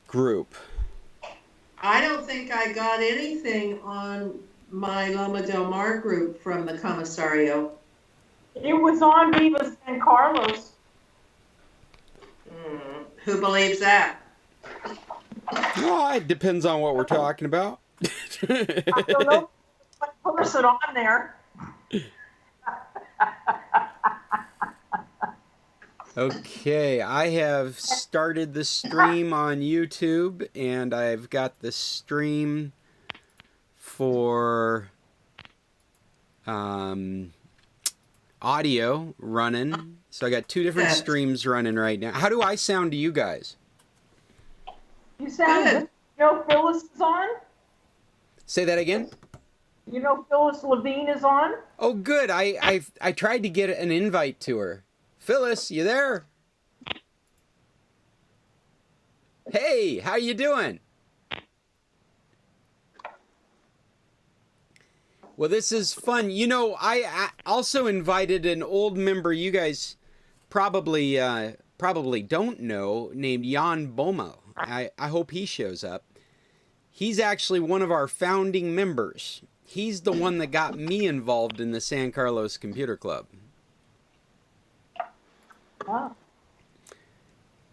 group. I don't think I got anything on my Loma Del Mar group from the Commissario. It was on Viva San Carlos. Who believes that? Well, it depends on what we're talking about. I don't know what person on there. Okay, I have started the stream on YouTube, and I've got the stream for audio running. So I got two different streams running right now. How do I sound to you guys? You sound good. You know Phyllis is on? Say that again? You know Phyllis Levine is on? Oh, good. I tried to get an invite to her. Phyllis, you there? Hey, how you doing? Well, this is fun. You know, I also invited an old member you guys probably don't know, named Jan Bomo. I hope he shows up. He's actually one of our founding members. He's the one that got me involved in the San Carlos Computer Club. Wow.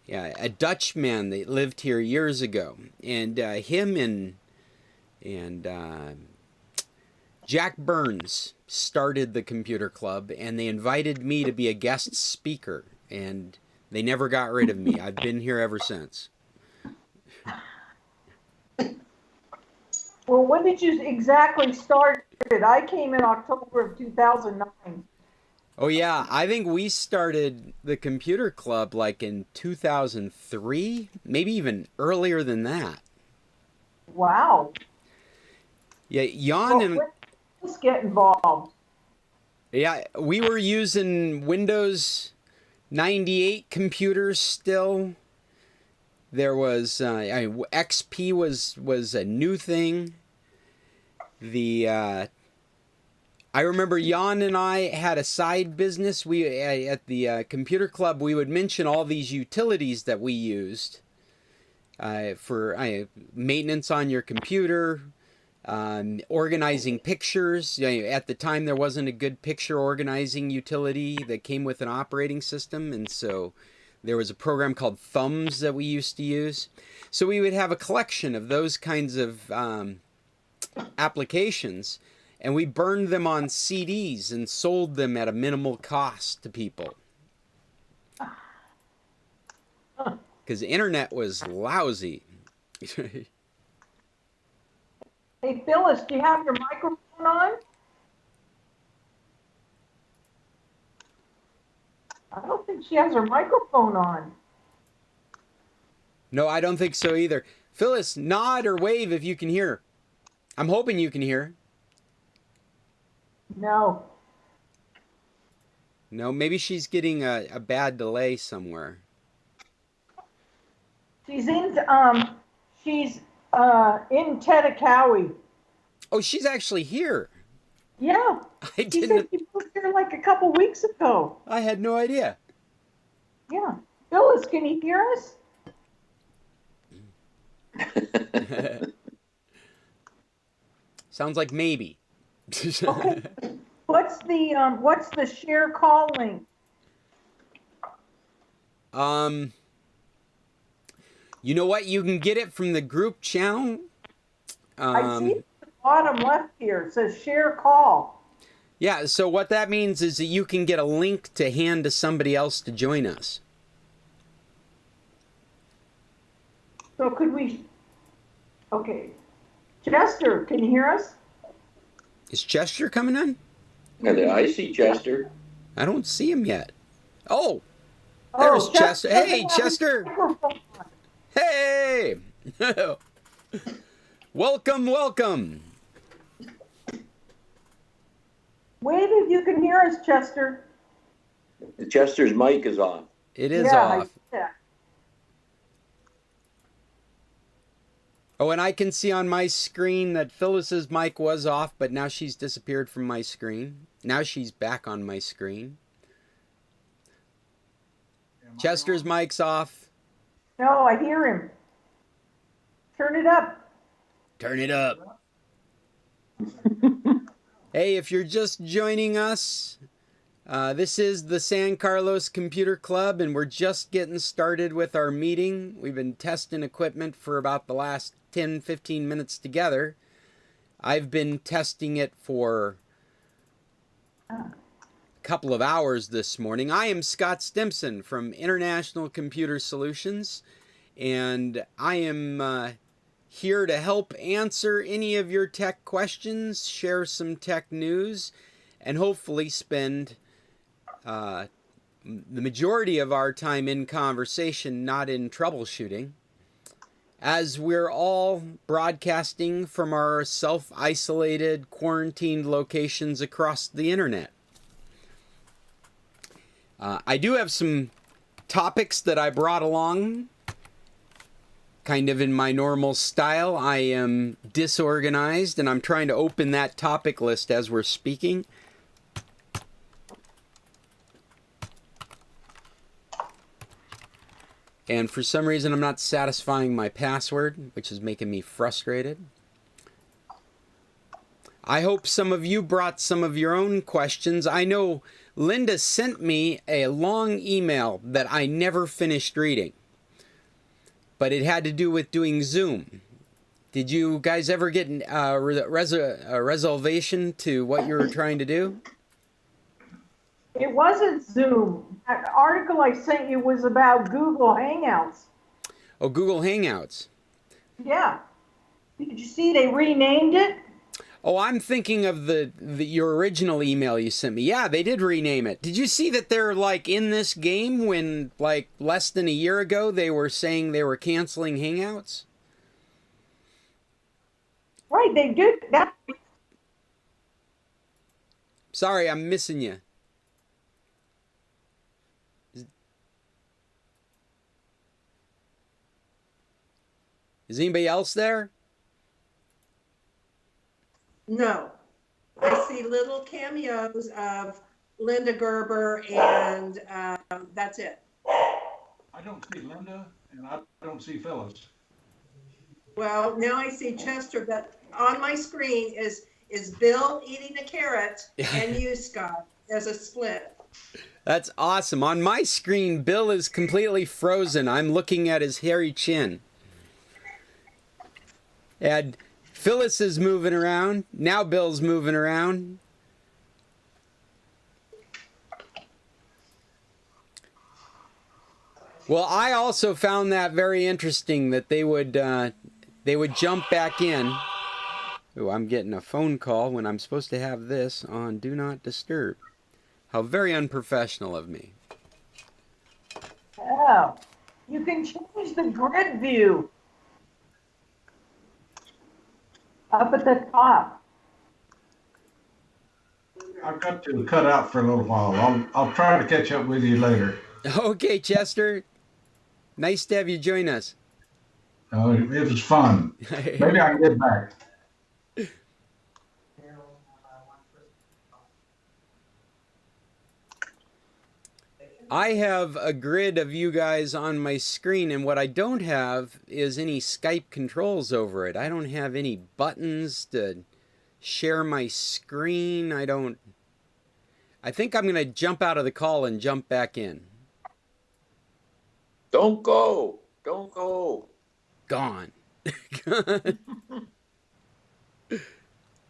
Yeah, a Dutchman that lived here years ago, and him and Jack Burns started the computer club, and they invited me to be a guest speaker, and they never got rid of me. I've been here ever since. Well, when did you exactly start it? I came in October of 2009. Oh yeah, I think we started the computer club like in 2003, maybe even earlier than that. Wow. Yeah, Jan and let's get involved. Yeah, we were using Windows 98 computers still. There was XP was a new thing. I remember Jan and I had a side business. We at the computer club, we would mention all these utilities that we used for maintenance on your computer, organizing pictures. At the time, there wasn't a good picture organizing utility that came with an operating system, and so there was a program called Thumbs that we used to use. So we would have a collection of those kinds of applications, and we burned them on CDs and sold them at a minimal cost to people. Because the internet was lousy. Hey, Phyllis, do you have your microphone on? I don't think she has her microphone on. No, I don't think so either. Phyllis, nod or wave if you can hear. I'm hoping you can hear. No. No, maybe she's getting a bad delay somewhere. She's in Tedakawi. Oh, she's actually here. Yeah. I She said she moved here like a couple weeks ago. I had no idea. Yeah. Phyllis, can you hear us? Sounds like maybe. Okay. What's the share call link? You know what? You can get it from the group channel. I see it at the bottom left here. It says share call. Yeah, so what that means is that you can get a link to hand to somebody else to join us. So could we... Okay. Chester, can you hear us? Is Chester coming in? I see Chester. I don't see him yet. Oh, there's Chester. Hey, Chester. Hey. Welcome, welcome. Wave if you can hear us, Chester. Chester's mic is off. It is off. Yeah. Oh, and I can see on my screen that Phyllis's mic was off, but now she's disappeared from my screen. Now she's back on my screen. Chester's mic's off. No, I hear him. Turn it up. Turn it up. Hey, if you're just joining us, this is the San Carlos Computer Club, and we're just getting started with our meeting. We've been testing equipment for about the last 10-15 minutes together. I've been testing it for a couple of hours this morning. I am Scott Stimson from International Computer Solutions, and I am here to help answer any of your tech questions, share some tech news, and hopefully spend the majority of our time in conversation, not in troubleshooting, as we're all broadcasting from our self-isolated, quarantined locations across the internet. I do have some topics that I brought along, kind of in my normal style. I am disorganized, and I'm trying to open that topic list as we're speaking. And for some reason, I'm not satisfying my password, which is making me frustrated. I hope some of you brought some of your own questions. I know Linda sent me a long email that I never finished reading, but it had to do with doing Zoom. Did you guys ever get a resolution to what you were trying to do? It wasn't Zoom. That article I sent you was about Google Hangouts. Oh, Google Hangouts. Yeah. Did you see they renamed it? Oh, I'm thinking of your original email you sent me. Yeah, they did rename it. Did you see that they're like in this game when like less than a year ago they were saying they were canceling Hangouts? Right, they did that. Sorry, I'm missing you. Is anybody else there? No. I see little cameos of Linda Gerber, and that's it. I don't see Linda, and I don't see Phyllis. Well, now I see Chester, but on my screen is Bill eating a carrot and you, Scott. There's a split. That's awesome. On my screen, Bill is completely frozen. I'm looking at his hairy chin. And Phyllis is moving around. Now Bill's moving around. Well, I also found that very interesting that they would jump back in. Oh, I'm getting a phone call when I'm supposed to have this on Do Not Disturb. How very unprofessional of me. Oh, you can change the grid view up at the top. I've got to cut out for a little while. I'll try to catch up with you later. Okay, Chester. Nice to have you join us. It was fun. Maybe I can get back. I have a grid of you guys on my screen, and what I don't have is any Skype controls over it. I don't have any buttons to share my screen. I think I'm going to jump out of the call and jump back in. Don't go. Don't go. Gone.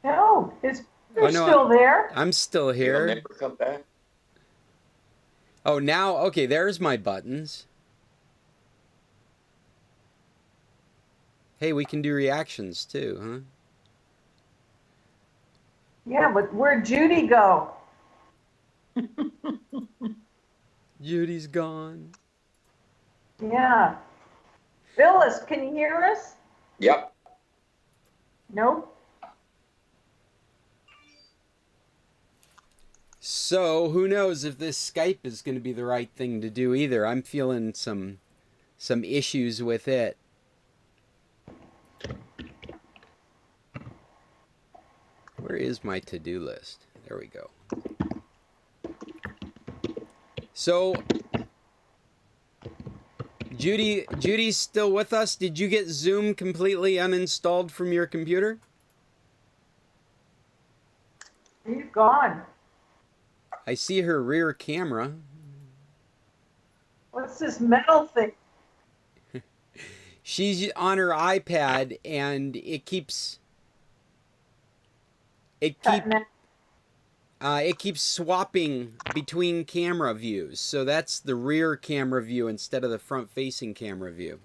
No, you're Oh, no, still there. I'm still You'll here. never come back. Oh, now, okay, there's my buttons. Hey, we can do reactions too, huh? Yeah, but where'd Judy go? Judy's gone. Yeah. Phyllis, can you hear us? Yep. Nope. So, who knows if this Skype is going to be the right thing to do either. I'm feeling some issues with it. Where is my to-do list? There we go. So, Judy's still with us. Did you get Zoom completely uninstalled from your computer? He's gone. I see her rear camera. What's this metal thing? She's on her iPad and it keeps swapping between camera views. So that's the rear camera view instead of the front facing camera view.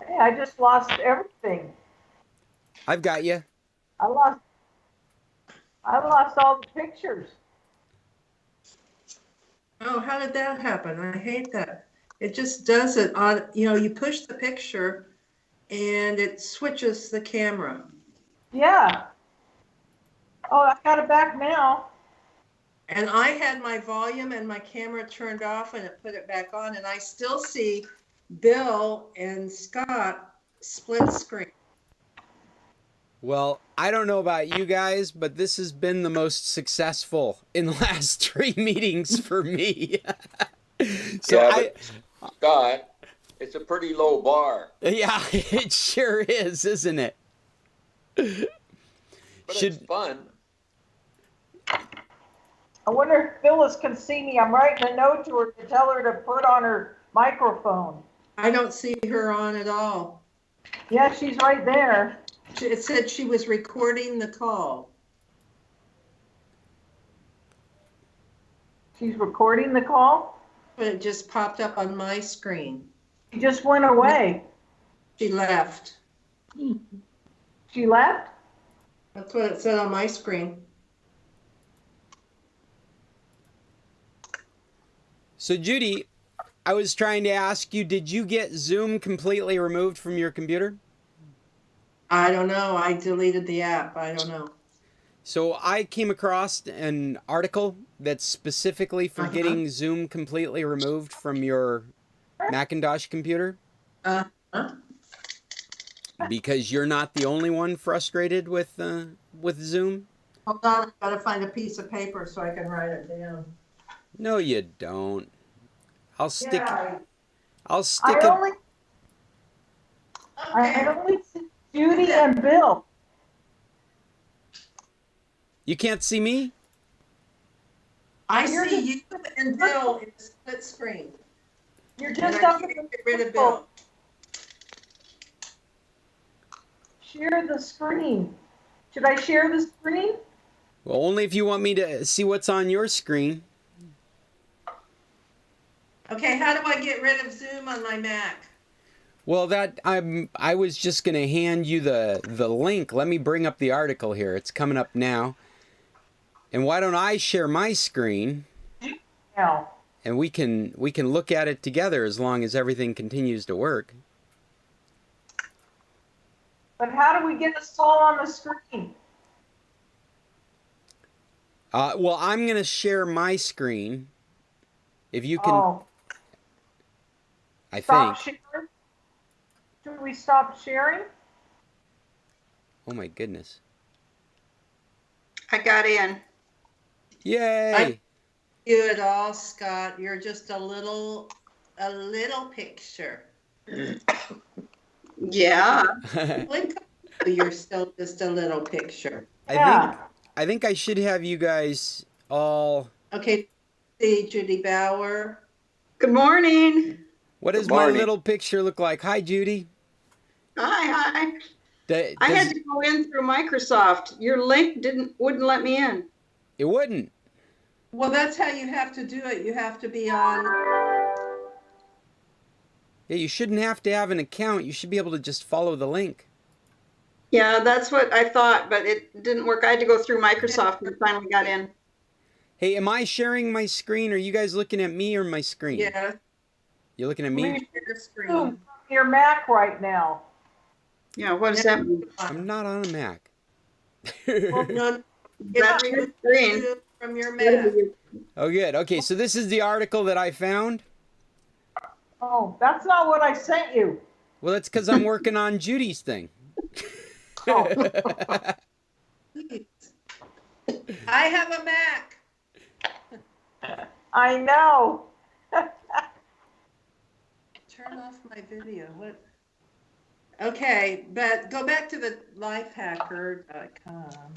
Hey, I just lost everything. I've got you. I lost all the pictures. Oh, how did that happen? I hate that. It just does it on, you push the picture and it switches the camera. Yeah. Oh, I got it back now. And I had my volume and my camera turned off and it put it back on, and I still see Bill and Scott split screen. Well, I don't know about you guys, but this has been the most successful in the last 3 meetings for me. So Yeah, but Scott, it's a pretty low bar. yeah, it sure is, isn't it? But it's fun. I wonder if Phyllis can see me. I'm writing a note to her to tell her to put on her microphone. I don't see her on at all. Yeah, she's right there. It said she was recording the call. She's recording the call. But it just popped up on my screen. She just went away. She left. She left? That's what it said on my screen. So Judy, I was trying to ask you, did you get Zoom completely removed from your computer? I don't know. I deleted the app. I don't know. So I came across an article that's specifically for getting Zoom completely removed from your Macintosh computer. Because you're not the only one frustrated with Zoom. Hold on. I've got to find a piece of paper so I can write it down. No, you don't. I'll stick. Yeah, I'll stick I it. only see Judy and Bill. You can't see me? I see you and Bill in the split screen. You're And just I up can't at get rid of Bill. Share the screen. Should I share the screen? Well, only if you want me to see what's on your screen. Okay, how do I get rid of Zoom on my Mac? Well, I was just gonna hand you the link. Let me bring up the article here. It's coming up now. And why don't I share my screen? No. And we can look at it together as long as everything continues to work. But how do we get us all on the screen? Well, I'm gonna share my screen. If you can, I Stop think. sharing? Should we stop sharing? Oh my goodness! I got in. Yay! You at all, Scott? You're just a little picture. Yeah. You're still just a little picture. I think I should have you guys all. Okay, see Judy Bauer. Good morning. What does Good my morning. little picture look like? Hi, Judy. Hi. I had to go in through Microsoft. Your link wouldn't let me in. It wouldn't. Well, that's how you have to do it. You have to be on. Yeah, you shouldn't have to have an account. You should be able to just follow the link. Yeah, that's what I thought, but it didn't work. I had to go through Microsoft and finally got in. Hey, am I sharing my screen? Are you guys looking at me or my screen? Yeah, You're looking at me? your screen. Zoom from your Mac right now. Yeah, what does that mean? I'm not on a Mac. No, That's your screen. from your Mac. Oh, good. Okay, so this is the article that I found. Oh, that's not what I sent you. Well, that's because I'm working on Judy's thing. Oh. I have a Mac. I know. turn off my video. What? Okay, but go back to the lifehacker.com.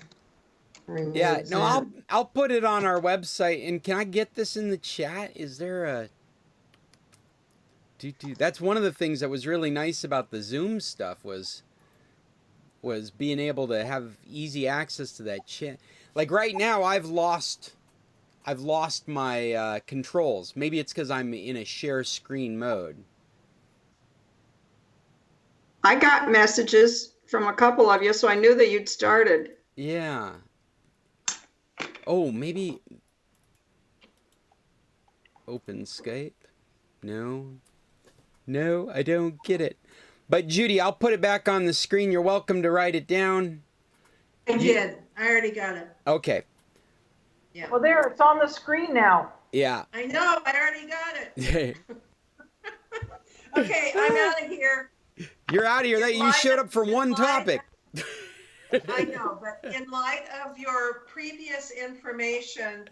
Yeah, no, I'll put it on our website. And can I get this in the chat? Is there a That's one of the things that was really nice about the Zoom stuff was being able to have easy access to that chat. Like right now, I've lost my controls. Maybe it's because I'm in a share screen mode. I got messages from a couple of you, so I knew that you'd started. Yeah. Oh, maybe open Skype? No, I don't get it. But Judy, I'll put it back on the screen. You're welcome to write it down. I did. I already got it. Okay. Yeah. Well, there, it's on the screen now. Yeah. I know. I already got it. Okay, I'm out of here. You're out of here. You showed up for one topic. I know, but in light of your previous information,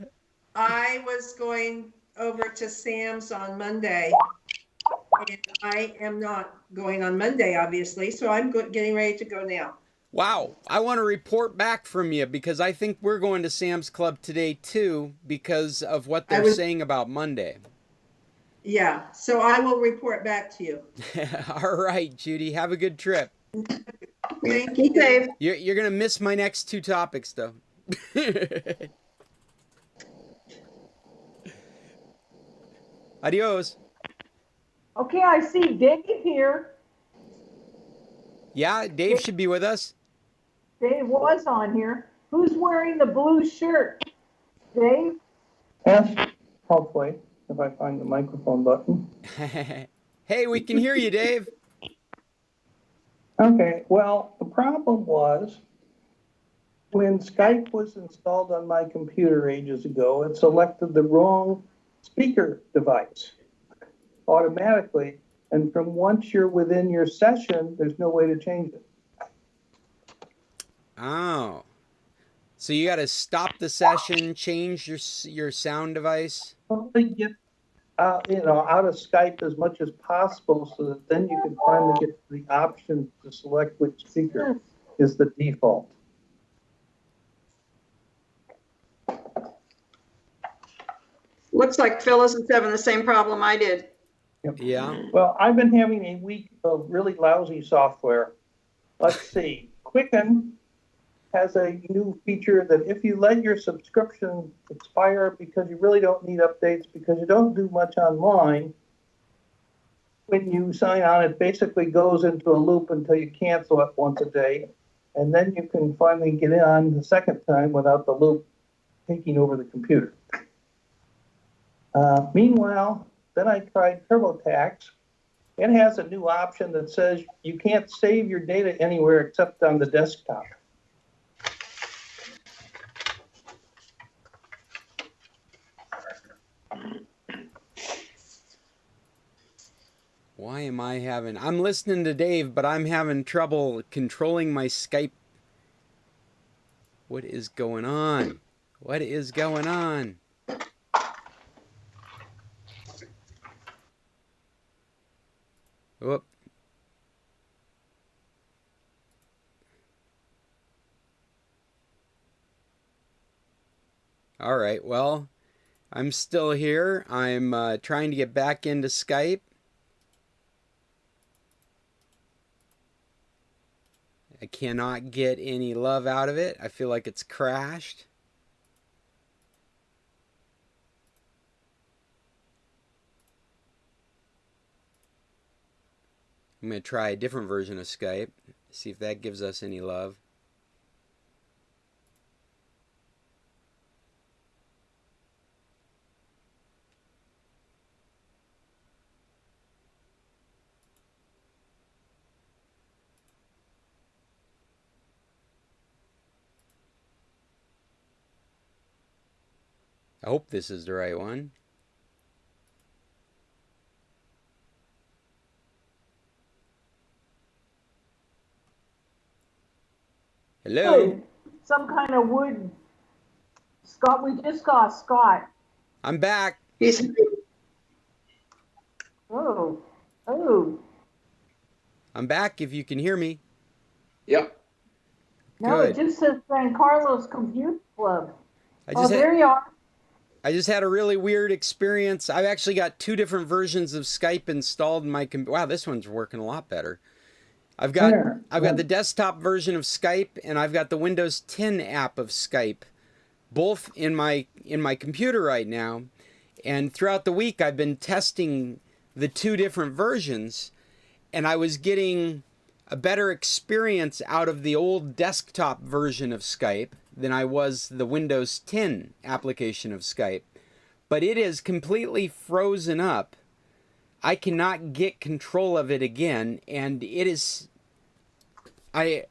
I was going over to Sam's on Monday. And I am not going on Monday, obviously, so I'm getting ready to go now. Wow. I want to report back from you because I think we're going to Sam's Club today, too, because of what they're saying about Monday. Yeah, so I will report back to you. All right, Judy. Have a good trip. Thank you, Dave. You're going to miss my next two topics, though. Adios. Okay, I see Dave here. Yeah, Dave should be with us. Dave was on here. Who's wearing the blue shirt? Dave? Yes, hopefully, if I find the microphone button. Hey, we can hear you, Dave. Okay, well, the problem was when Skype was installed on my computer ages ago, it selected the wrong speaker device automatically. And from once you're within your session, there's no way to change it. Oh. So you got to stop the session, change your sound device? Probably get out of Skype as much as possible so that then you can finally get the option to select which speaker is the default. Looks like Phyllis is having the same problem I did. Yep. Yeah. Well, I've been having a week of really lousy software. Let's see. Quicken has a new feature that if you let your subscription expire because you really don't need updates because you don't do much online, when you sign on, it basically goes into a loop until you cancel it once a day. And then you can finally get on the second time without the loop taking over the computer. Meanwhile, then I tried TurboTax. It has a new option that says you can't save your data anywhere except on the desktop. Why am I I'm listening to Dave, but I'm having trouble controlling my Skype. What is going on? What is going on? Whoop. All right, well, I'm still here. I'm trying to get back into Skype. I cannot get any love out of it. I feel like it's crashed. I'm going to try a different version of Skype, see if that gives us any love. I hope this is the right one. Hello? Wood. Some kind of wood. Scott, we just got Scott. I'm back. He's Oh. Oh, I'm back if you can hear me. Yep. no, it Good. just says San Carlos Computer Club. I Oh, just had there you are. I just had a really weird experience. I've actually got two different versions of Skype installed in my Wow, this one's working a lot better. I've got There. I've got the desktop version of Skype and I've got the Windows 10 app of Skype, both in my computer right now. And throughout the week I've been testing the two different versions, and I was getting a better experience out of the old desktop version of Skype than I was the Windows 10 application of Skype. But it is completely frozen up. I cannot get control of it again, and it is I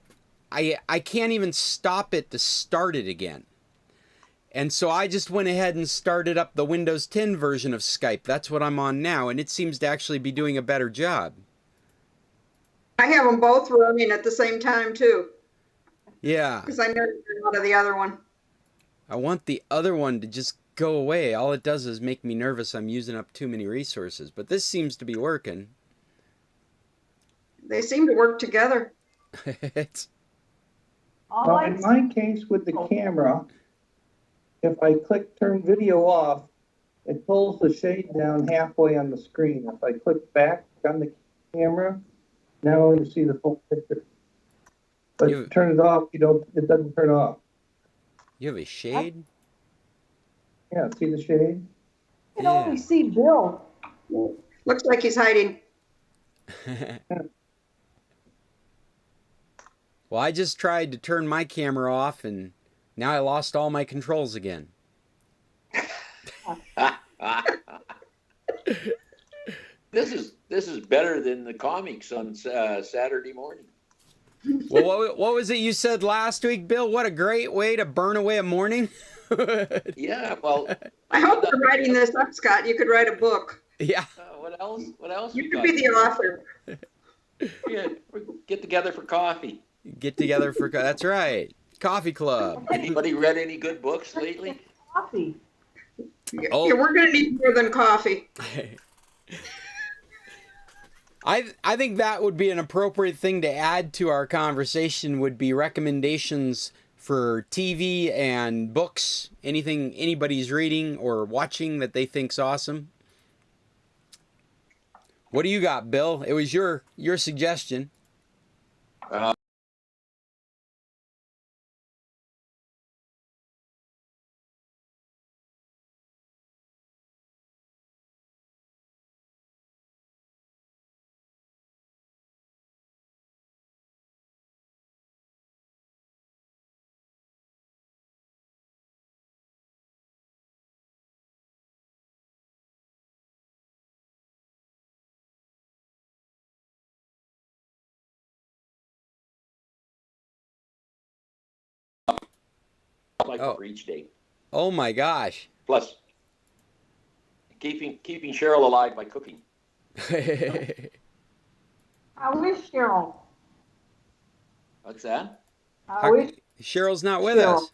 can't even stop it to start it again. And so I just went ahead and started up the Windows 10 version of Skype. That's what I'm on now, and it seems to actually be doing a better job. I have them both running at the same time too, Yeah. because I never get out of the other one. I want the other one to just go away. All it does is make me nervous I'm using up too many resources, but this seems to be working. They seem to work together. It's, All Well, in my case with the camera, if I click turn video off, it pulls the shade down halfway on the screen. If I click back on the camera, now you see the full picture. But if you turn it off, it doesn't turn off. you have a shade? Yeah, see the shade? I can only see Bill. Looks like he's hiding. Well, I just tried to turn my camera off, and now I lost all my controls again. This is better than the comics on Saturday morning. Well, what was it you said last week, Bill? What a great way to burn away a morning. Yeah, well, I hope you're writing this up, Scott. You could write a book. Yeah. what else? What else? You we could got? be the author. Yeah, get together for coffee. Get together for that's right. Coffee club. Anybody read any good books lately? Coffee. Oh. Yeah, we're going to need more than coffee. I think that would be an appropriate thing to add to our conversation, would be recommendations for TV and books, anything anybody's reading or watching that they think's awesome. What do you got, Bill? It was your suggestion. Like Oh. for each day. Oh my gosh. Plus, keeping Cheryl alive by cooking. I wish Cheryl. What's that? I wish Cheryl's not with Cheryl. us.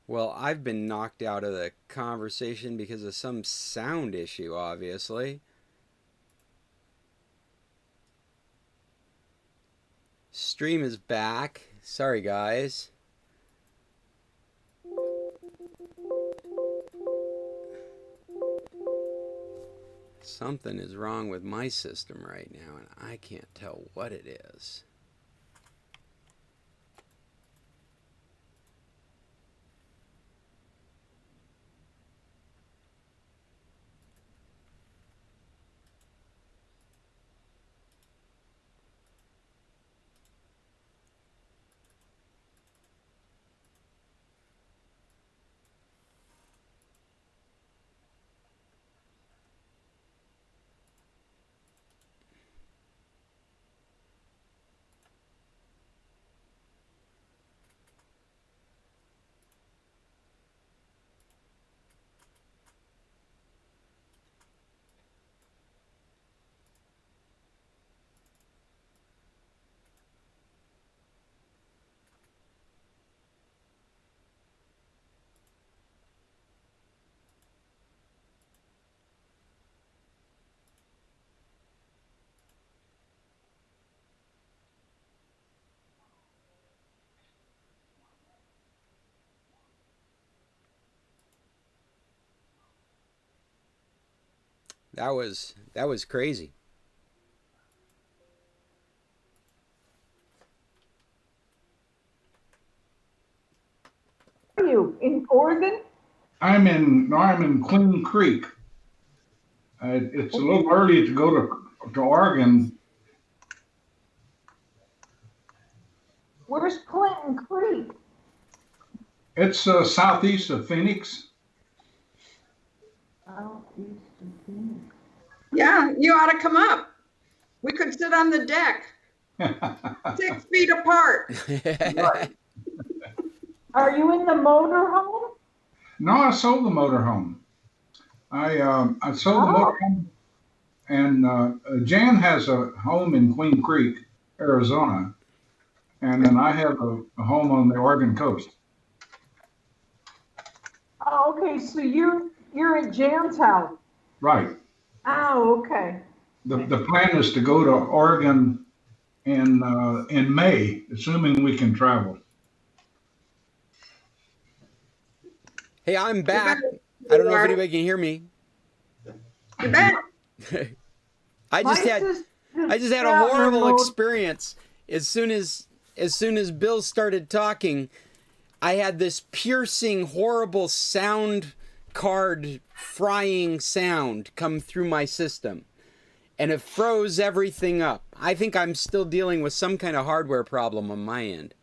Well, I've been knocked out of the conversation because of some sound issue, obviously. Stream is back. Sorry, guys. Something is wrong with my system right now, and I can't tell what it is. That was crazy. Are you in Oregon? I'm in Queen Creek. It's a little early to go to Oregon. Where's Clinton Creek? It's southeast of Phoenix. Southeast of Phoenix. Yeah, you ought to come up. We could sit on the deck, 6 feet apart. Are you in the motorhome? No, I sold the motorhome. I sold the motorhome, and Jan has a home in Queen Creek, Arizona, and then I have a home on the Oregon coast. Oh, okay, so you're at Jan's house. Right. Oh, okay. The plan is to go to Oregon in May, assuming we can travel. Hey, I'm back. I don't know if anybody can hear me. You bet. I just had a horrible experience. As soon as Bill started talking, I had this piercing, horrible sound card frying sound come through my system, and it froze everything up. I think I'm still dealing with some kind of hardware problem on my end.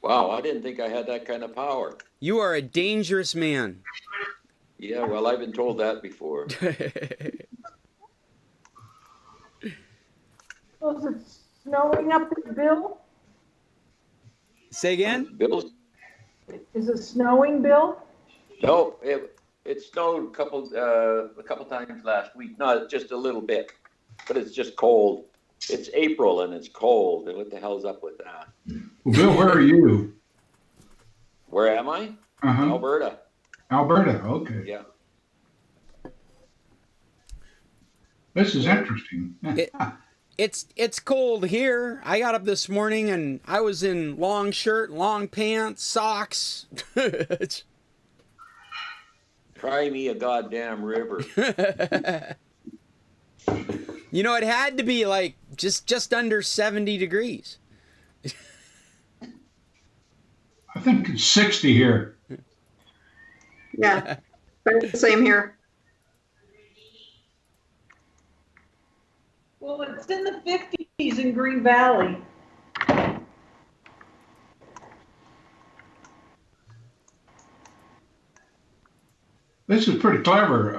Wow, I didn't think I had that kind of power. You are a dangerous man. Yeah, well, I've been told that before. Was it snowing up there, Bill? Say again? Bill's, Is it snowing, Bill? no, it snowed a couple times last week. No, just a little bit, but it's just cold. It's April and it's cold. And what the hell's up with that? Well, Bill, where are you? Where am I? Alberta. Alberta, okay. Yeah. This is interesting. It's cold here. I got up this morning and I was in long shirt, long pants, socks. Cry me a goddamn river. You know, it had to be like just under 70 degrees. I think it's 60 here. Yeah, same here. Well, it's in the 50s in Green Valley. This is pretty clever.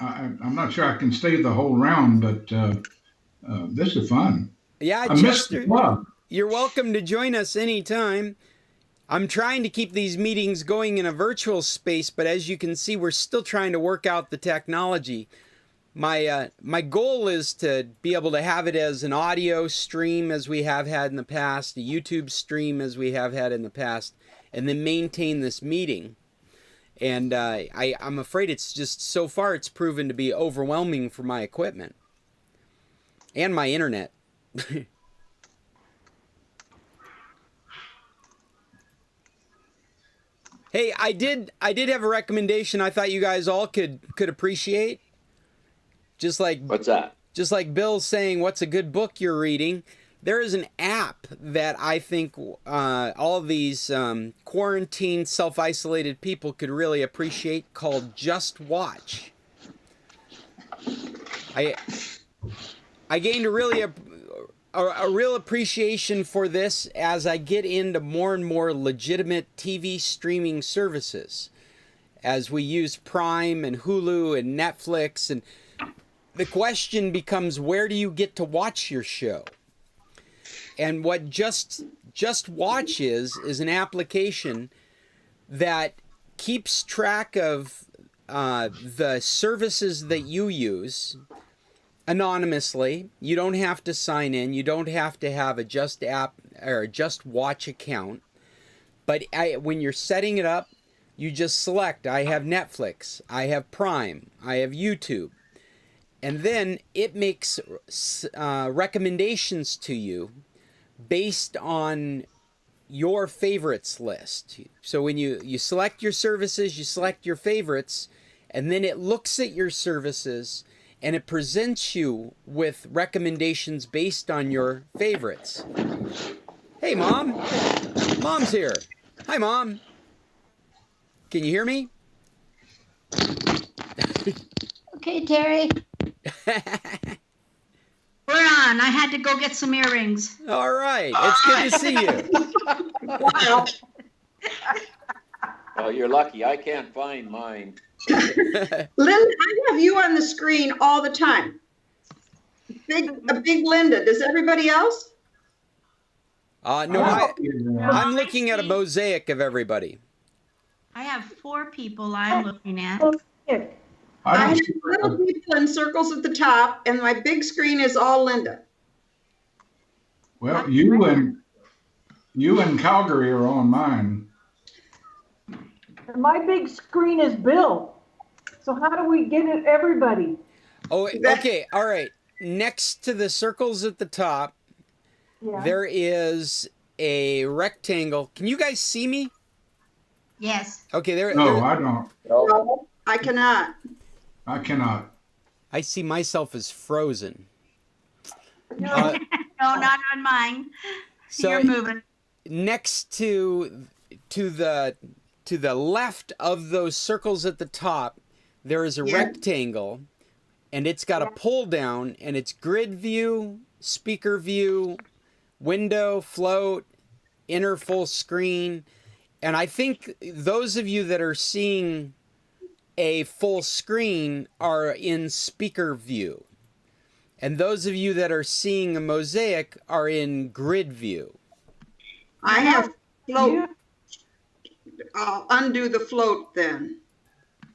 I'm not sure I can stay the whole round, but this is fun. Yeah, I missed the club. You're welcome to join us anytime. I'm trying to keep these meetings going in a virtual space, but as you can see, we're still trying to work out the technology. My goal is to be able to have it as an audio stream as we have had in the past, a YouTube stream as we have had in the past, and then maintain this meeting. And I'm afraid it's just, so far it's proven to be overwhelming for my equipment and my internet. Hey, I did have a recommendation I thought you guys all could appreciate. Just like, What's that? Just like Bill's saying, what's a good book you're reading? There is an app that I think all of these quarantined, self-isolated people could really appreciate, called Just Watch. I gained a real appreciation for this as I get into more and more legitimate TV streaming services, as we use Prime and Hulu and Netflix, and the question becomes, where do you get to watch your show? And what Just Watch is an application that keeps track of the services that you use anonymously. You don't have to sign in. You don't have to have a Just App or a Just Watch account. But when you're setting it up, you just select, I have Netflix, I have Prime, I have YouTube. And then it makes recommendations to you based on your favorites list. So when you select your services, you select your favorites, and then it looks at your services and it presents you with recommendations based on your favorites. Hey, Mom. Mom's here. Hi, Mom. Can you hear me? Okay, Terry. We're on. I had to go get some earrings. All right. It's good to see you. Wow. Oh, you're lucky. I can't find mine. Linda, I have you on the screen all the time. A big Linda. Does everybody else? No, I'm looking at a mosaic of everybody. I have 4 people I'm looking at. I have little people in circles at the top, and my big screen is all Linda. Well, you and Calgary are on mine. My big screen is Bill. So how do we get it, everybody? Oh, okay. All right. Next to the circles at the top, there is a rectangle. Can you guys see me? Yes. Okay, No, I don't. No, I cannot. I cannot. I see myself as frozen. No, not on mine. So You're moving. next to the left of those circles at the top, there is a rectangle, and it's got a pull down, and it's grid view, speaker view, window, float, inner full screen. And I think those of you that are seeing a full screen are in speaker view. And those of you that are seeing a mosaic are in grid view. I have float. I'll undo the float then.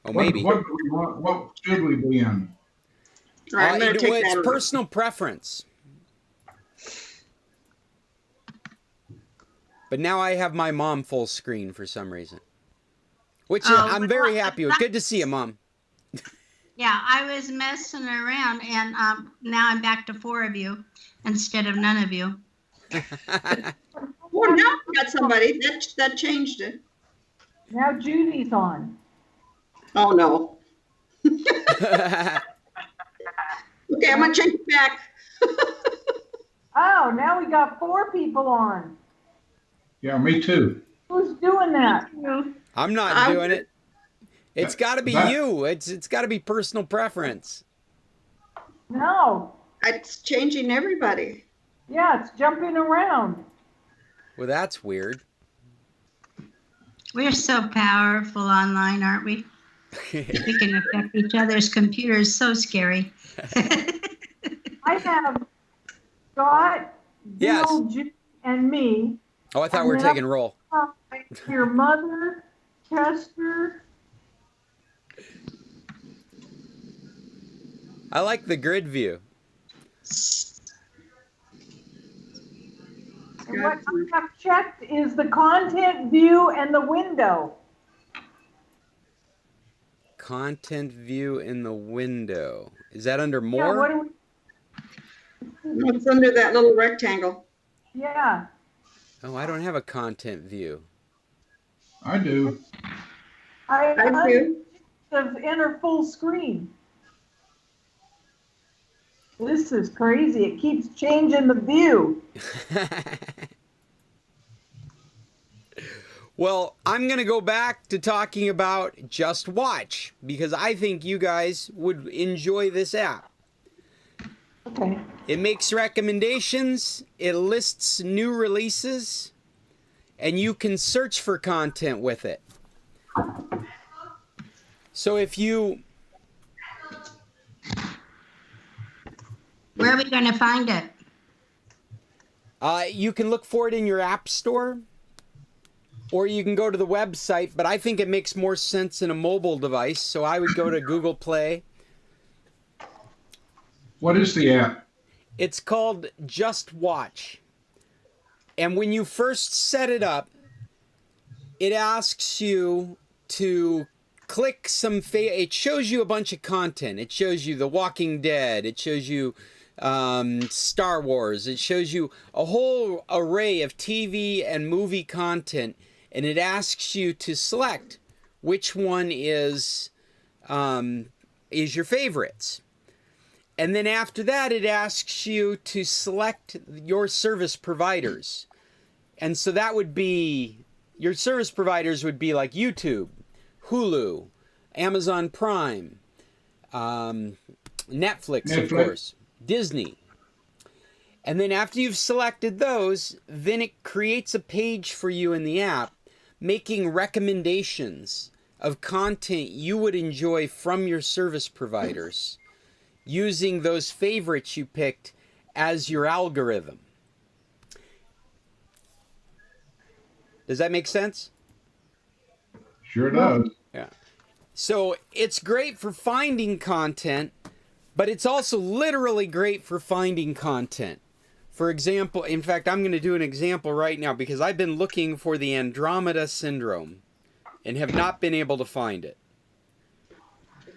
Oh, maybe. What do we want? What should we be in? All right, I'm gonna take it's that personal preference. But now I have my mom full screen for some reason. Which I'm very happy with. Good to see you, Mom. Yeah, I was messing around, and now I'm back to 4 of you instead of none of you. Oh, now we got somebody. That changed it. Now Judy's on. Oh, no. Okay, I'm gonna change it back. Oh, now we got 4 people on. Yeah, me too. Who's doing that? I'm not doing it. It's got to be you. It's got to be personal preference. No. It's changing everybody. Yeah, it's jumping around. Well, that's weird. We're so powerful online, aren't we? We can affect each other's computers. So scary. I have Scott, Yes. Bill, Judy, and me. Oh, I thought we were taking roll. Your mother, Chester. I like the grid view. And what I have checked is the content view and the window. Content view in the window. Is that under Yeah, more? what do we, It's under that little rectangle. yeah. Oh, I don't have a content view. I do. I do. Says enter full screen. This is crazy. It keeps changing the view. Well, I'm going to go back to talking about Just Watch because I think you guys would enjoy this app. Okay. It makes recommendations, it lists new releases, and you can search for content with it. So if you... Where are we going to find it? You can look for it in your app store, or you can go to the website, but I think it makes more sense in a mobile device, so I would go to Google Play. What is the app? It's called Just Watch. And when you first set it up, it asks you to click some... it shows you a bunch of content. It shows you The Walking Dead. It shows you Star Wars. It shows you a whole array of TV and movie content, and it asks you to select which one is is your favorites. And then after that, it asks you to select your service providers. And so that would be, your service providers would be like YouTube, Hulu, Amazon Prime, Netflix, of course, Disney. And then after you've selected those, then it creates a page for you in the app, making recommendations of content you would enjoy from your service providers, using those favorites you picked as your algorithm. Does that make sense? Sure does. Yeah. So it's great for finding content, but it's also literally great for finding content. For example, in fact, I'm going to do an example right now because I've been looking for the Andromeda syndrome and have not been able to find it.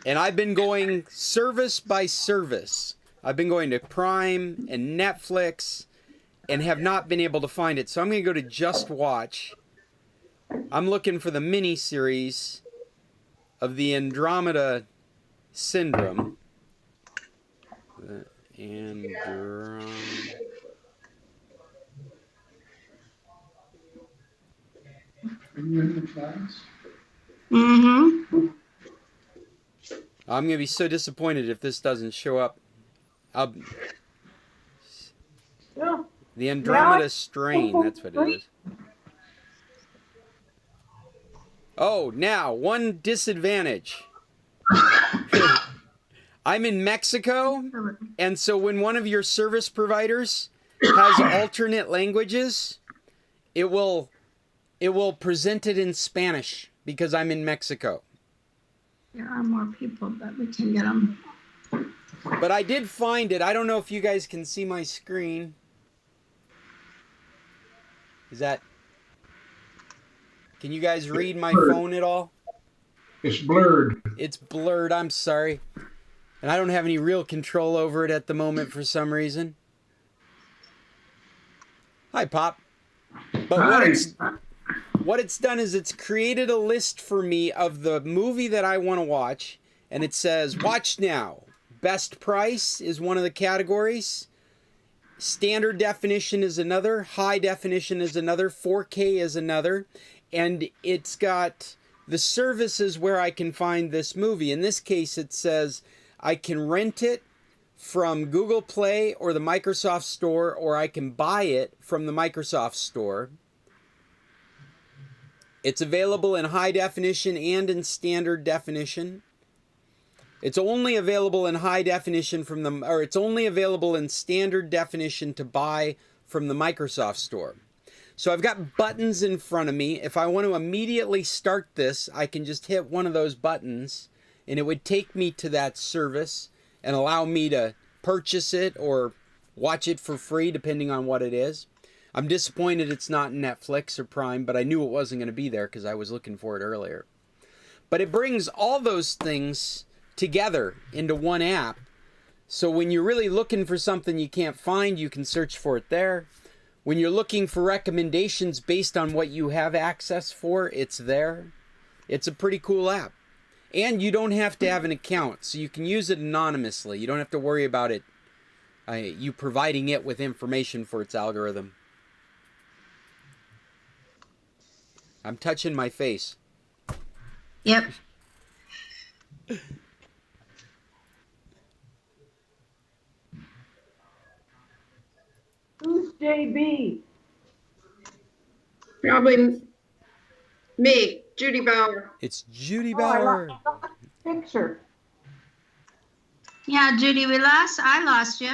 And I've been going service by service. I've been going to Prime and Netflix and have not been able to find it. So I'm going to go to Just Watch. I'm looking for the mini-series of the Andromeda syndrome. Andromeda. Mm-hmm. I'm going to be so disappointed if this doesn't show up. No. The Andromeda strain, that's what it is. Oh, now, one disadvantage. I'm in Mexico, and so when one of your service providers has alternate languages, it will present it in Spanish because I'm in Mexico. There are more people, but we can get them. But I did find it. I don't know if you guys can see my screen. Can you guys read my phone at all? It's blurred. It's blurred, I'm sorry. And I don't have any real control over it at the moment for some reason. Hi, Pop. But what it's done is it's created a list for me of the movie that I want to watch, and it says, watch now. Best price is one of the categories. Standard definition is another. High definition is another. 4K is another. And it's got the services where I can find this movie. In this case, it says I can rent it from Google Play or the Microsoft Store, or I can buy it from the Microsoft Store. It's available in high definition and in standard definition. It's only available in high definition it's only available in standard definition to buy from the Microsoft Store. So I've got buttons in front of me. If I want to immediately start this, I can just hit one of those buttons and it would take me to that service and allow me to purchase it or watch it for free depending on what it is. I'm disappointed it's not Netflix or Prime, but I knew it wasn't going to be there because I was looking for it earlier. But it brings all those things together into one app. So when you're really looking for something you can't find, you can search for it there. When you're looking for recommendations based on what you have access for, it's there. It's a pretty cool app. And you don't have to have an account, so you can use it anonymously. You don't have to worry about it, you providing it with information for its algorithm. I'm touching my face. Yep. Who's JB? Probably me, Judy Bauer. It's Judy Oh, I Bauer. lost the picture. Yeah, Judy, I lost you.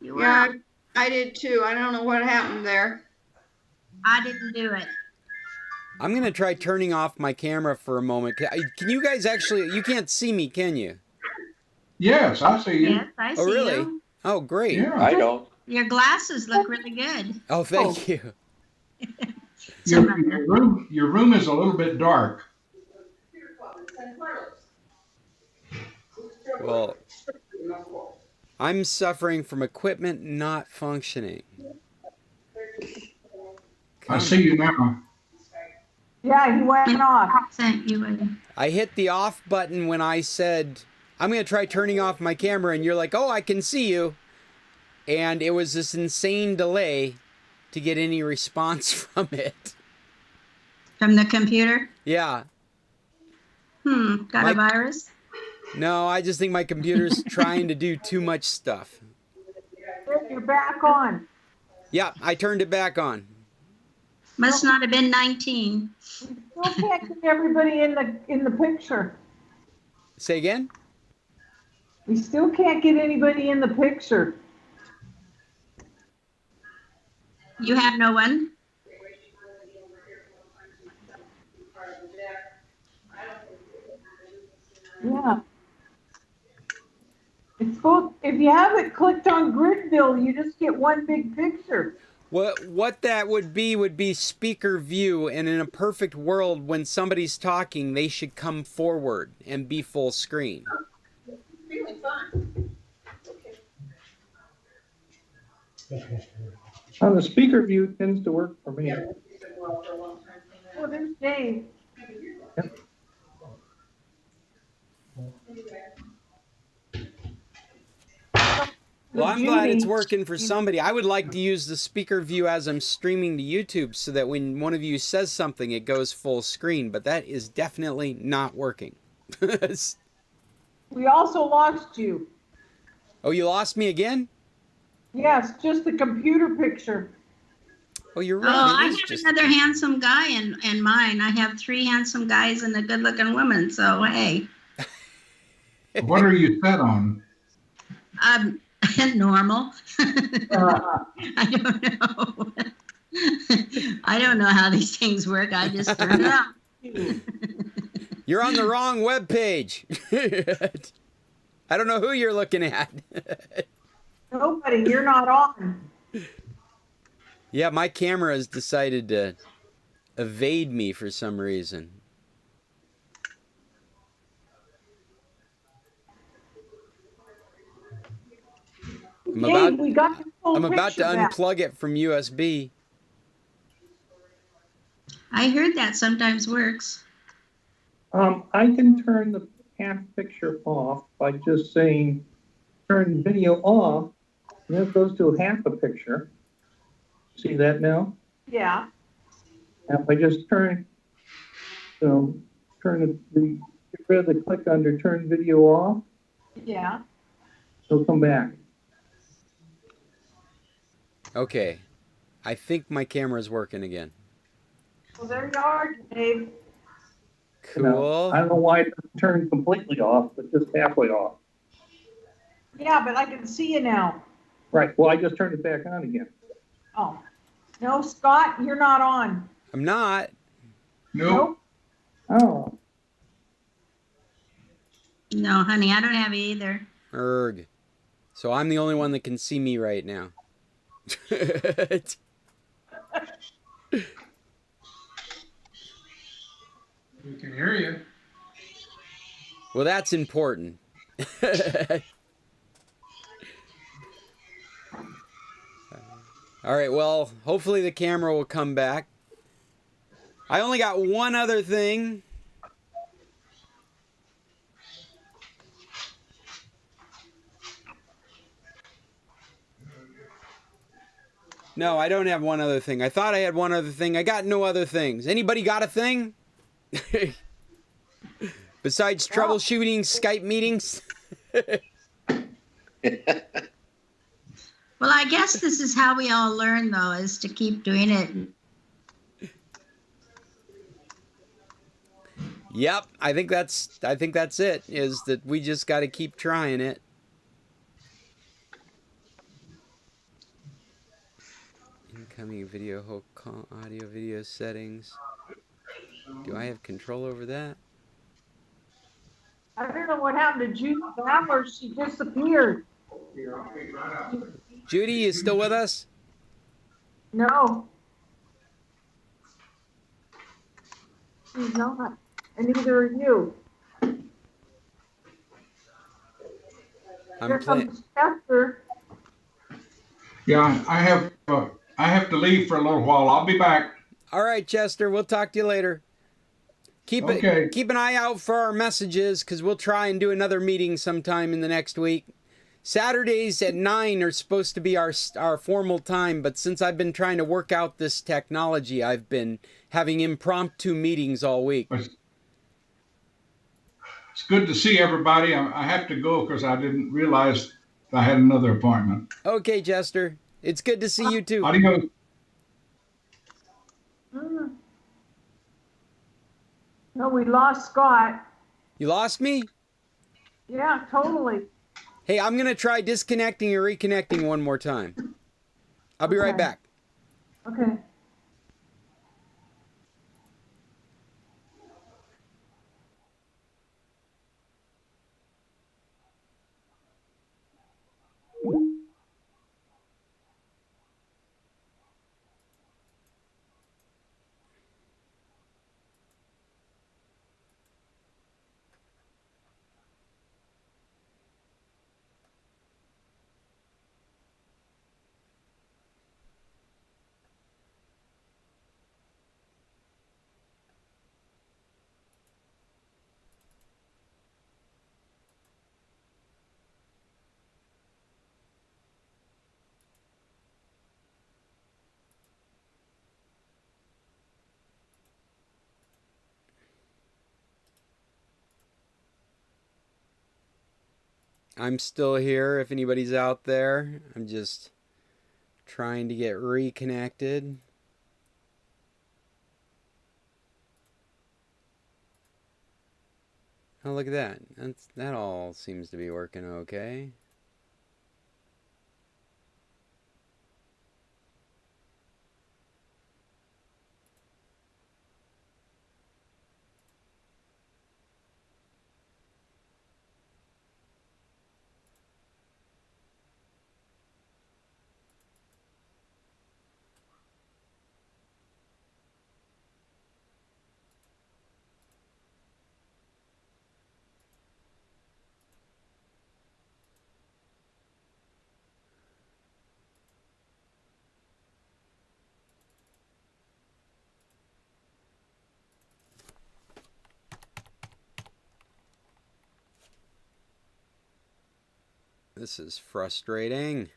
You were. Yeah, I did too. I don't know what happened there. I didn't do it. I'm going to try turning off my camera for a moment. Can you guys actually, you can't see me, can you? Yes, I see you. Yes, I see Oh, really? you. Oh, great. Yeah. I don't. Your glasses look really good. Oh, thank you. Your room is a little bit dark. Well, I'm suffering from equipment not functioning. I see you now. Yeah, he went off. Sent you a. I hit the off button when I said, I'm going to try turning off my camera, and you're like, oh, I can see you. And it was this insane delay to get any response from it. From the computer? Yeah. Got a virus? No, I just think my computer's trying to do too much stuff. You're back on. Yeah, I turned it back on. Must not have been 19. Still can't get everybody in the picture. Say again? We still can't get anybody in the picture. You have no one? Yeah. It's both, if you have it clicked on Gridville, you just get one big picture. What that would be speaker view, and in a perfect world, when somebody's talking, they should come forward and be full screen. Really fun. On the speaker view, it tends to work for me. Oh, there's Dave. Well, I'm glad it's working for somebody. I would like to use the speaker view as I'm streaming to YouTube so that when one of you says something, it goes full screen, but that is definitely not working. We also lost you. Oh, you lost me again? Yes, just the computer picture. Oh, you're Oh, right. I It is have just... another handsome guy in mine. I have 3 handsome guys and a good looking woman. So, hey, What are you set on? normal. I don't know. I don't know how these things work. I just turn it on. You're on the wrong web page. I don't know who you're looking at. Nobody, you're not on. Yeah, my camera has decided to evade me for some reason. Dave, we got the full I'm about to picture back. unplug it from USB. I heard that sometimes works. I can turn the half picture off by just saying, turn video off, and then it goes to half a picture. See that now? Yeah. And if I just turn the, get rid of the click under turn video off, Yeah. it'll come back. Okay. I think my camera's working again. Well, there you are, Dave. You know, Cool. I don't know why it doesn't turn completely off, but just halfway off. Yeah, but I can see you now. Right, well, I just turned it back on again. Oh. No, Scott, you're not on. I'm not. Nope. Oh, No, honey, I don't have it either. Erg. So I'm the only one that can see me right now. We can hear you. Well, that's important. All right, well, hopefully the camera will come back. I only got one other thing. No, I don't have one other thing. I thought I had one other thing. I got no other things. Anybody got a thing? Besides troubleshooting Skype meetings? Well, I guess this is how we all learn, though, is to keep doing it. Yep, I think that's it, is that we just got to keep trying it. Incoming video, whole call, audio, video settings. Do I have control over that? I don't know what happened to Judy Bauer. She disappeared. Judy, you still with us? No. She's not. And neither are you. Here comes Chester. Yeah, I have to leave for a little while. I'll be back. All right, Chester, we'll talk to you later. Okay. Keep an eye out for our messages, because we'll try and do another meeting sometime in the next week. Saturdays at 9 are supposed to be our formal time, but since I've been trying to work out this technology, I've been having impromptu meetings all week. It's good to see everybody. I have to go because I didn't realize I had another appointment. Okay, Jester. It's good to see you too. Adios. No, we lost Scott. You lost me? Yeah, totally. Hey, I'm going to try disconnecting and reconnecting one more time. I'll be right Okay. back. Okay. I'm still here if anybody's out there. I'm just trying to get reconnected. Oh, look at that. That all seems to be working okay. This is frustrating.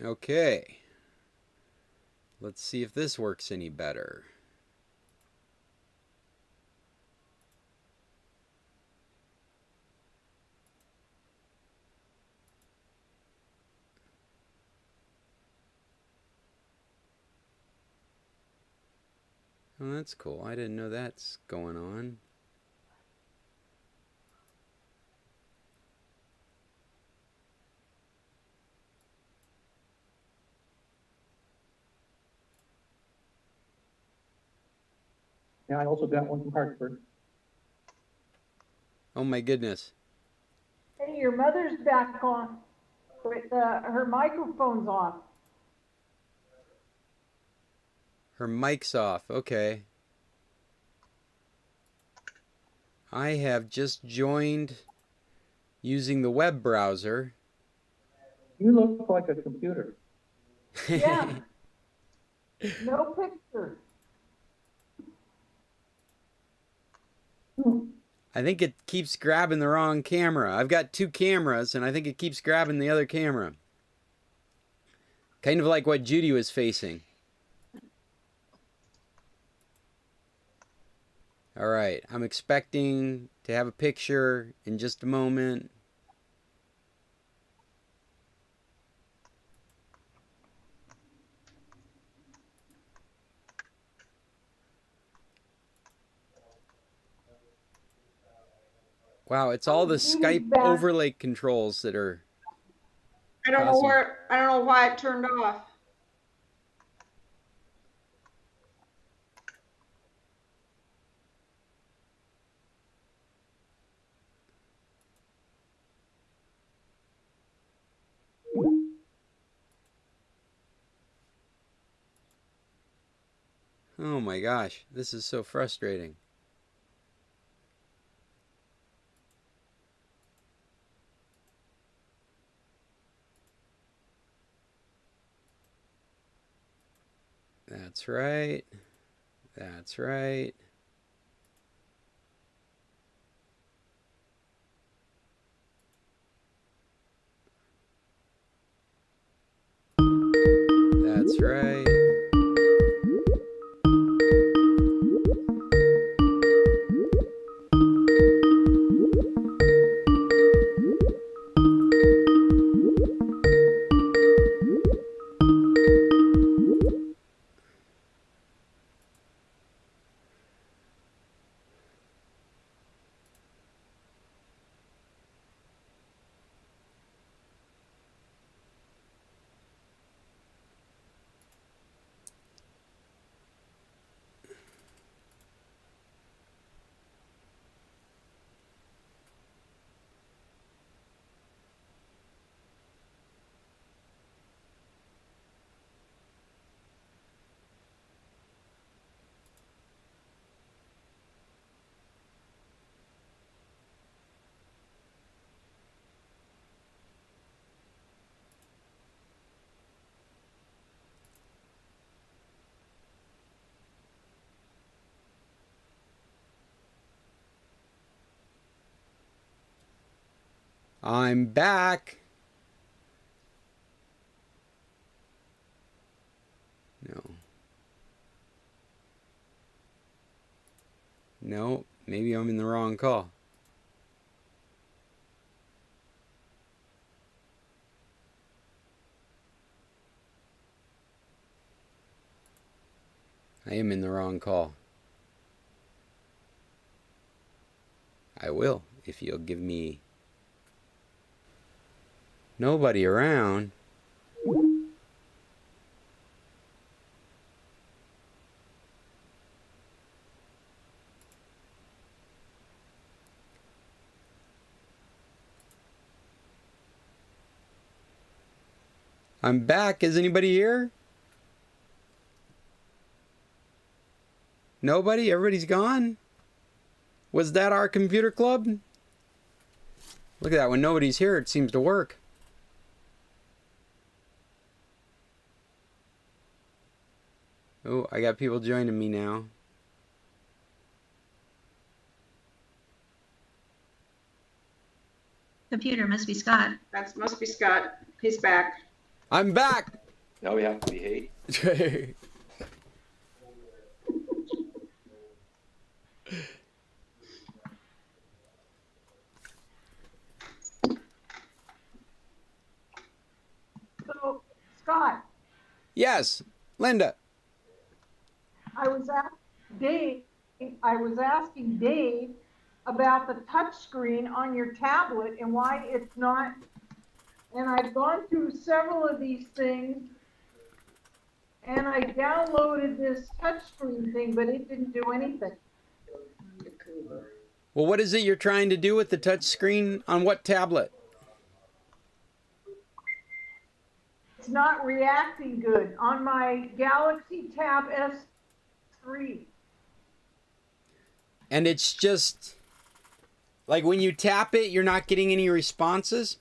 Okay. Let's see if this works any better. Oh, that's cool. I didn't know that's going on. Yeah, I also got one from Hartford. Oh my goodness. Hey, your mother's back on, but her microphone's off. Her mic's off. Okay. I have just joined using the web browser. You look like a computer. Yeah. No picture. I think it keeps grabbing the wrong camera. I've got two cameras, and I think it keeps grabbing the other camera. Kind of like what Judy was facing. All right, I'm expecting to have a picture in just a moment. Wow, it's all the Skype overlay controls that are. I don't know why it turned off. Oh my gosh, this is so frustrating. That's right. That's right. That's right. I'm back. No. No, maybe I'm in the wrong call. I am in the wrong call. I will, if you'll give me... Nobody around. I'm back. Is anybody here? Nobody? Everybody's gone? Was that our computer club? Look at that. When nobody's here, it seems to work. Oh, I got people joining me now. Computer must be Scott. That must be Scott. He's back. I'm back! Now we have to behave. So, Scott, Yes, Linda. I was asking Dave about the touch screen on your tablet and why it's not, and I've gone through several of these things, and I downloaded this touch screen thing, but it didn't do anything. Well, what is it you're trying to do with the touch screen on what tablet? It's not reacting good on my Galaxy Tab S3. And it's just like when you tap it, you're not getting any responses?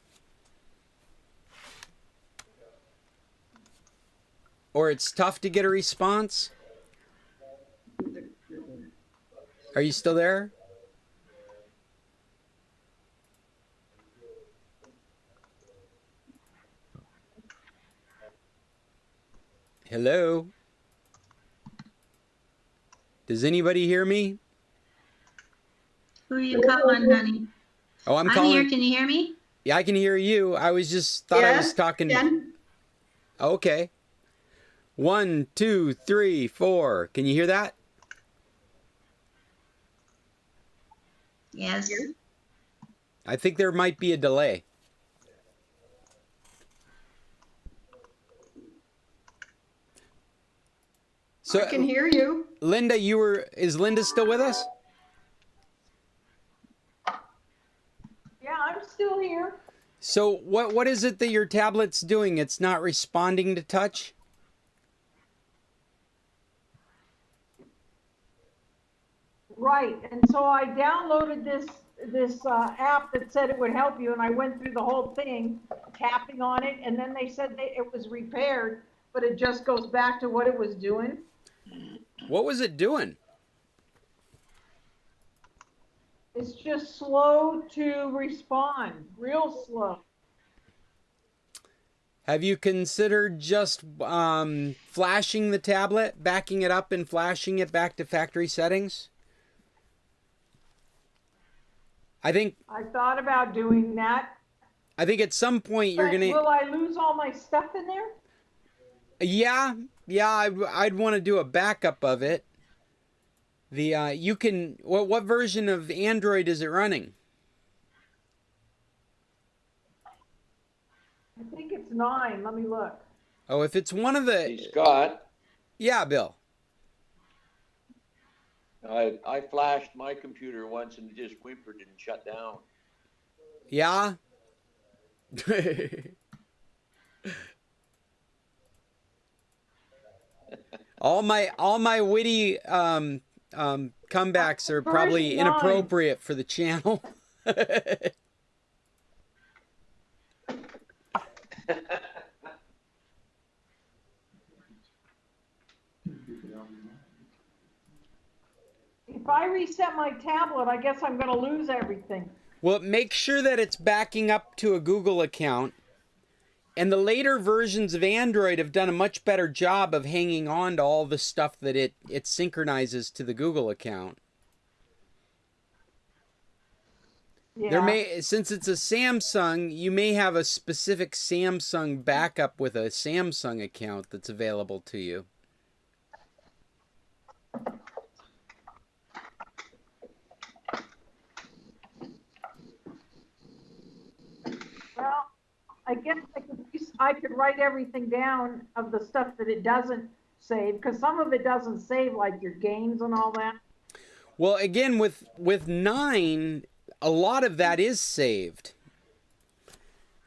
Or it's tough to get a response? Are you still there? Hello? Does anybody hear me? Who are you calling, honey? Oh, I'm I'm calling. here. Can you hear me? Yeah, I can hear you. I was just thought I was Yes, talking. Jen? Okay. 1, 2, 3, 4. Can you hear that? Yes. I think there might be a delay. So, I can hear you. Linda, is Linda still with us? Yeah, I'm still here. So what is it that your tablet's doing? It's not responding to touch? Right, and so I downloaded this app that said it would help you, and I went through the whole thing, tapping on it, and then they said it was repaired, but it just goes back to what it was doing. What was it doing? It's just slow to respond, real slow. Have you considered just flashing the tablet, backing it up and flashing it back to factory settings? I think thought about doing that. at some point you're But gonna. will I lose all my stuff in there? Yeah, I'd want to do a backup of it. The you can. What version of Android is it running? I think it's 9. Let me look. Oh, if it's one of the. Hey, Scott, Yeah, Bill. I flashed my computer once and it just whimpered and shut down. Yeah. all my witty comebacks are probably inappropriate for the channel. If I reset my tablet, I guess I'm going to lose everything. Well, make sure that it's backing up to a Google account. And the later versions of Android have done a much better job of hanging on to all the stuff that it synchronizes to the Google account. Yeah. Since it's a Samsung, you may have a specific Samsung backup with a Samsung account that's available to you. Well, I guess I could write everything down of the stuff that it doesn't save, because some of it doesn't save, like your games and all that. Well, again, with 9, a lot of that is saved.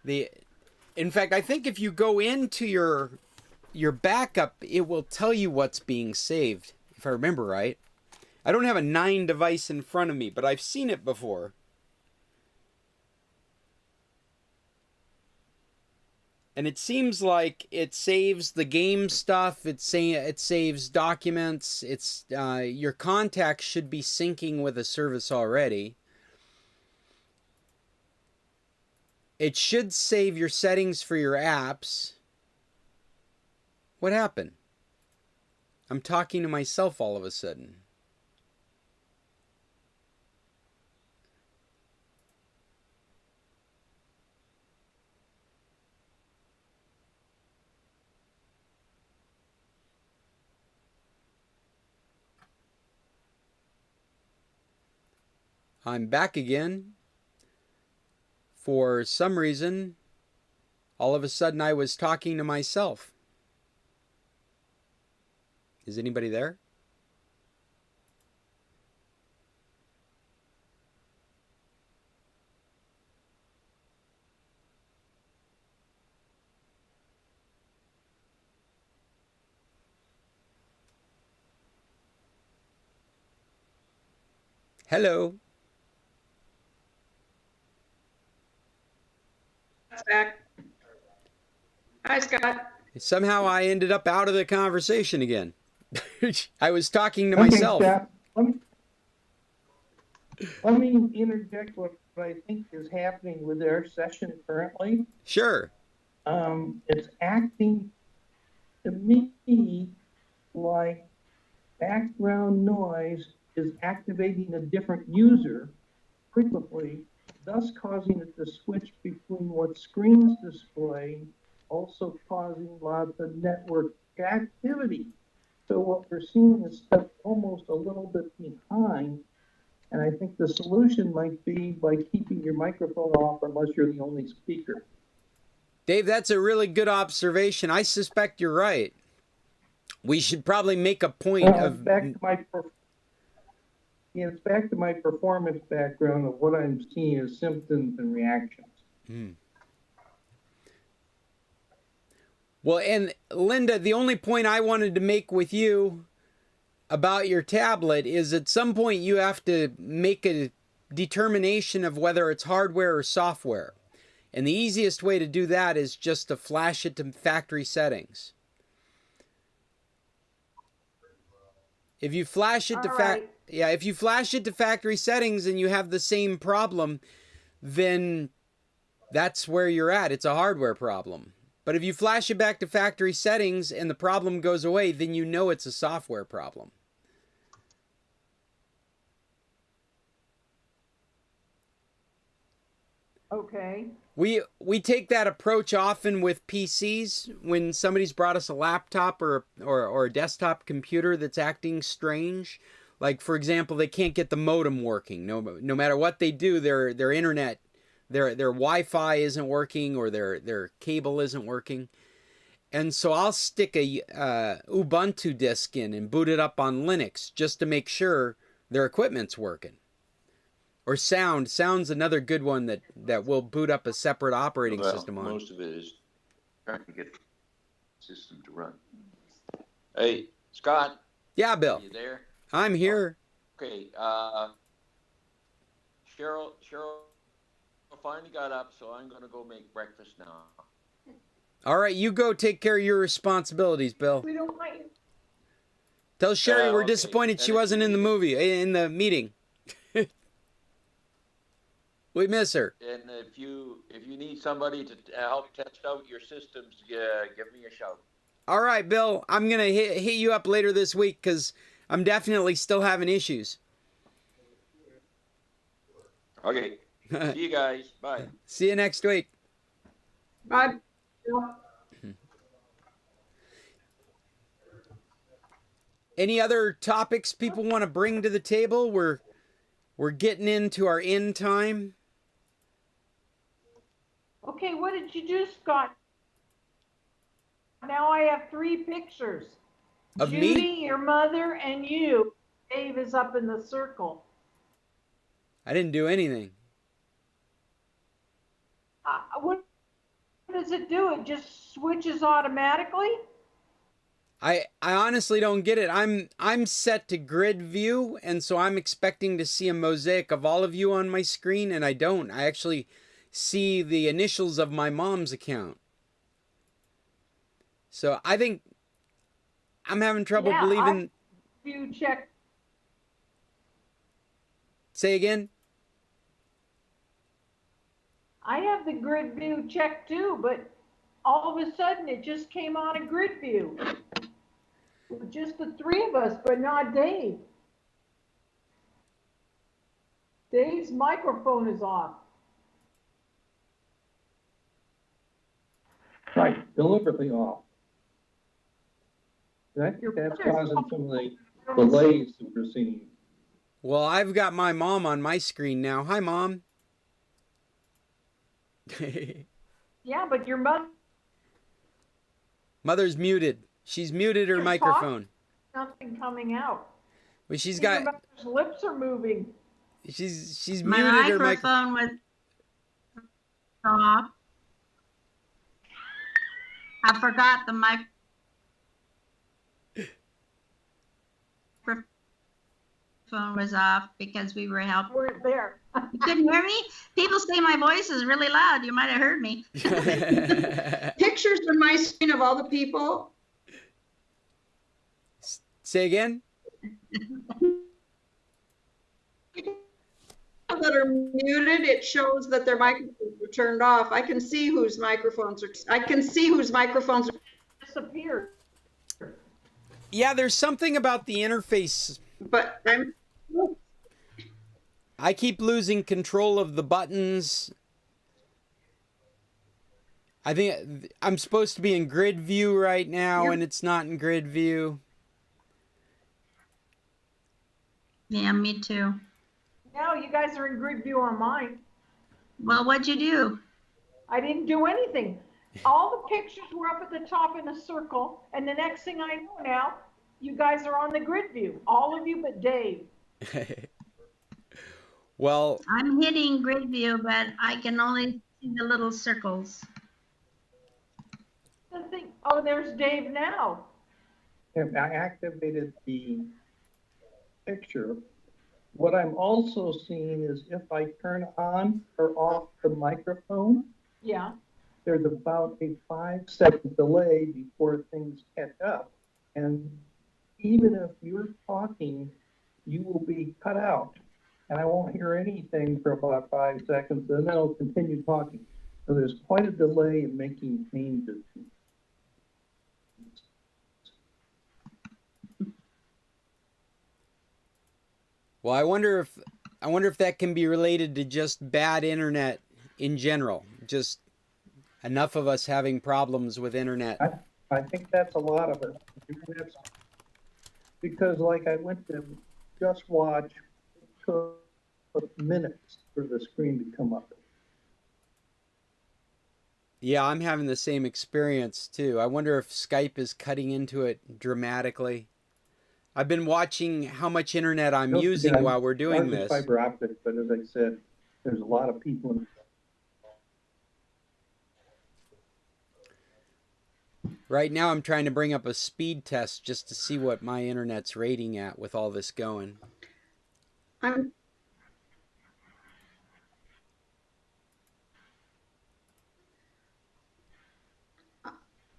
In fact, I think if you go into your backup, it will tell you what's being saved, if I remember right. I don't have a 9 device in front of me, but I've seen it before. And it seems like it saves the game stuff. It saves documents. It's your contacts should be syncing with a service already. It should save your settings for your apps. What happened? I'm talking to myself all of a sudden. I'm back again. For some reason, all of a sudden I was talking to myself. Is anybody there? Hello. Back. Hi, Scott. Somehow I ended up out of the conversation again. I was talking to Okay, myself. Scott, let me interject what I think is happening with our session currently. Sure. It's acting to me like background noise is activating a different user frequently, thus causing it to switch between what screens display, also causing lots of network activity. So what we're seeing is stuff almost a little bit behind. And I think the solution might be by keeping your microphone off unless you're the only speaker. Dave, that's a really good observation. I suspect you're right. We should probably make a point of... It's back to my performance background of what I'm seeing as symptoms and reactions. Well, and Linda, the only point I wanted to make with you about your tablet is at some point you have to make a determination of whether it's hardware or software. And the easiest way to do that is just to flash it to factory settings. If you flash it if you flash it to factory settings and you have the same problem, then that's where you're at. It's a hardware problem. But if you flash it back to factory settings and the problem goes away, then you know it's a software problem. Okay. We take that approach often with PCs when somebody's brought us a laptop or a desktop computer that's acting strange. Like, for example, they can't get the modem working. No matter what they do, their internet, their Wi-Fi isn't working, or their cable isn't working. And so I'll stick a Ubuntu disk in and boot it up on Linux just to make sure their equipment's working. Or Sound's another good one that will boot up a separate operating system on. Most of it is trying to get the system to run. Hey, Scott. Yeah, Bill. Are you there? I'm here. Okay. Cheryl finally got up, so I'm going to go make breakfast now. All right, you go take care of your responsibilities, Bill. We don't want you. Tell Sherry we're Okay. disappointed she And if wasn't you in the meeting. We miss her. And if you need somebody to help test out your systems, give me a shout. All right, Bill, I'm going to hit you up later this week because I'm definitely still having issues. Okay. See you guys. Bye. See you next week. Bye. Any other topics people want to bring to the table? We're getting into our end time. Okay, what did you do, Scott? Now I have 3 pictures. Of Judy, me? your mother, and you. Dave is up in the circle. I didn't do anything. What does it do? It just switches automatically? I honestly don't get it. I'm set to grid view, and so I'm expecting to see a mosaic of all of you on my screen, and I don't. I actually see the initials of my mom's account. So I think I'm having trouble believing. You check. Say again? I have the grid view checked too, but all of a sudden it just came on a grid view. With just the 3 of us, but not Dave. Dave's microphone is off. Right, deliberately off. I think that's causing some of the delays that we're seeing. Well, I've got my mom on my screen now. Hi, Mom. Yeah, but your Mother's muted. She's muted her You're microphone. nothing coming out. Well, she's Your got. mother's lips are moving. She's My muted her microphone. microphone was off. I forgot the microphone was off because we were helping. We're there. You couldn't hear me? People say my voice is really loud. You might have heard me. Pictures on my screen of all the people. Say again? That are muted, it shows that their microphones are turned off. I can see whose microphones are. Disappeared. Yeah, there's something about the interface. But I keep losing control of the buttons. I think I'm supposed to be in grid view right now, and it's not in grid view. Yeah, me too. Now you guys are in grid view on mine. Well, what'd you do? I didn't do anything. All the pictures were up at the top in a circle, and the next thing I know now, you guys are on the grid view. All of you but Dave. Well, I'm hitting grid view, but I can only see the little circles. Oh, there's Dave now. I activated the picture. What I'm also seeing is if I turn on or off the microphone, Yeah, there's about a 5-second delay before things catch up. And even if you're talking, you will be cut out. And I won't hear anything for about 5 seconds, and then I'll continue talking. So there's quite a delay in making changes. Well, I wonder if that can be related to just bad internet in general. Just enough of us having problems with internet. I think that's a lot of it. That's because like I went to just watch, it took minutes for the screen to come up. Yeah, I'm having the same experience too. I wonder if Skype is cutting into it dramatically. I've been watching how much internet I'm using while we're doing Ours is this. fiber optic, but as I said, there's a lot of people in. Right now I'm trying to bring up a speed test just to see what my internet's rating at with all this going.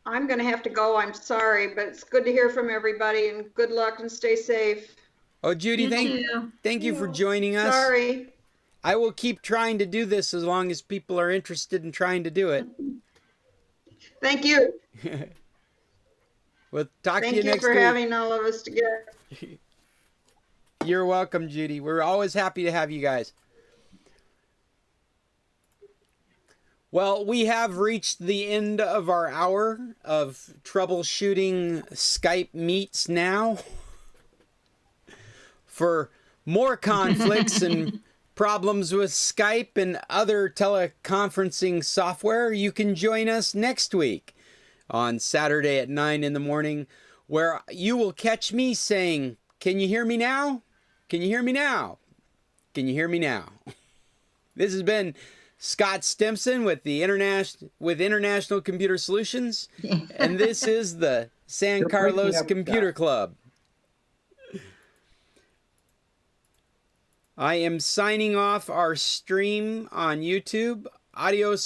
I'm gonna have to go. I'm sorry, but it's good to hear from everybody and good luck and stay safe. Oh, Judy, You thank you for joining us. Sorry. I will keep trying to do this as long as people are interested in trying to do it. Thank you. We'll talk to you Thank you next for week. having all of us together. You're welcome, Judy. We're always happy to have you guys. Well, we have reached the end of our hour of troubleshooting Skype meets now. For more conflicts and problems with Skype and other teleconferencing software, you can join us next week on Saturday at 9 in the morning, where you will catch me saying, "Can you hear me now? Can you hear me now? Can you hear me now?" This has been Scott Stimson with the International Computer Solutions, and this is the San You're breaking Carlos up, Computer Scott. Club. I am signing off our stream on YouTube. Adios.